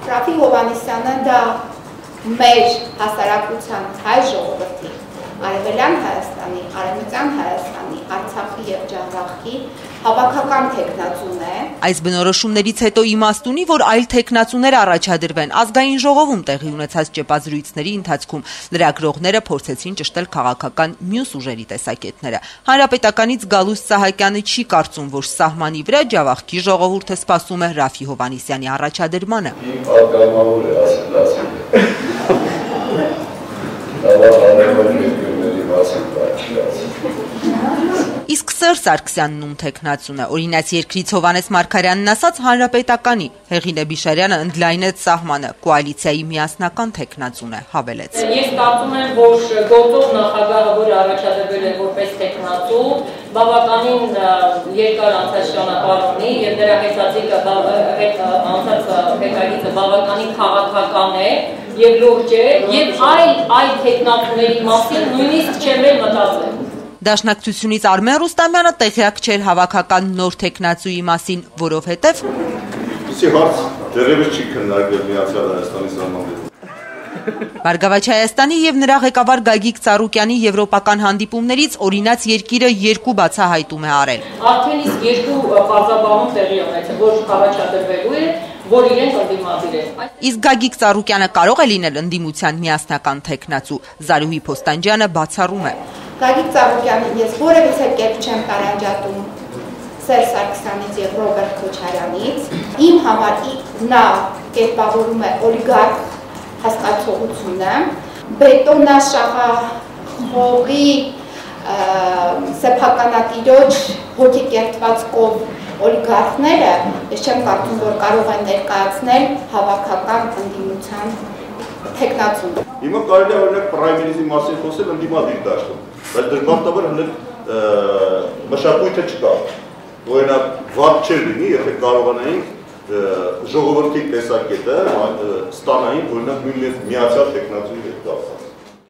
Ռաֆի Հովհաննիսյանը դա մեր հասարակության հայ ժողովրդի, Արևելյան Հայաստանի, Արևմտյան Հայաստանի, Արցախի և Ջավախի հավաքական թեկնածուն է։ Այս բնորոշումներից հետո իմաստ ունի, որ այլ թեկնածուներ առաջադրվեն։ Ազգային ժողովում տեղի ունեցած ճեպազրույցների ընթացքում լրագրողները փորձեցին ճշտել քաղաքական մյուս ուժերի տեսակետները։ Հանրապետականից Գալուստ Սահակյանը չի կարծում, որ սահմանի վրա Ջավախքի ժողովուրդը սպասում է Ռաֆի Հովհաննիսյանի առաջադրմանը։ Իսկ Սերժ Սարգսյանն ում թեկնածուն է, օրինաց երկրից Հովհաննես Մարգարյանն ասաց Հանրապետականի, Հեղինե Բիշարյանը ընդլայնեց սահմանը, կոալիցիայի միասնական թեկնածուն է, հավելեց։ Ես կարծում եմ, որ գործող նախագահը, որը առաջադրվել է որպես թեկնածու, բավականին երկար անցած ճանապարհ ունի եւ նրա հետագիծը բավականին քաղաքական է եւ լուրջ է եւ այլ թեկնածուների մասին նույնիսկ չեմ էլ մտածել։ Դաշնակցությունից Արմեն Ռուստամյանը տեղյակ չէր հավաքական նոր թեկնածուի մասին, որովհետև հարց դեռևս չի քննարկվել Միացյալ Հայաստանի սահմաններում։ Բարգավաճ Հայաստանի եւ նրա ղեկավար Գագիկ Ծառուկյանի եվրոպական հանդիպումներից օրինաց երկիրը երկու բացահայտում է արել։ Արդեն իսկ երկու բարձաբանում տեղի ունեցել, որ առաջադրվելու է, որ իրենք ընդդիմադիր են։ Իսկ Գագիկ Ծառուկյանը կարող է լինել ընդդիմության միասնական թեկնածու։ Զարուհի Փոստանջյանը բացառում է։ Գագիկ Ծառուկյանին ես որևիցե կերպ չեմ տարանջատում Սերժ Սարգսյանից եւ Ռոբերտ Քոչարյանից։ Իմ համար նա կերպավորում է օլիգարխ հասկացողությունը, բետոնաշահողի սեփականատիրոջ հոգեկերտված օլիգարխները, ես չեմ կարծում, որ կարող են ներկայացնել հավաքական ընդդիմության թեկնածուն։ Հիմա կարելի է օրինակ պրայմերիզի մասին խոսել ընդդիմադիր դաշտում, բայց դժբախտաբար հենց մշակույթը չկա։ Օրինակ վատ չէր լինի, եթե կարողանայինք ժողովրդի տեսակետը ստանային, օրինակ նույնիսկ միացյալ թեկնածուի հետ կապված։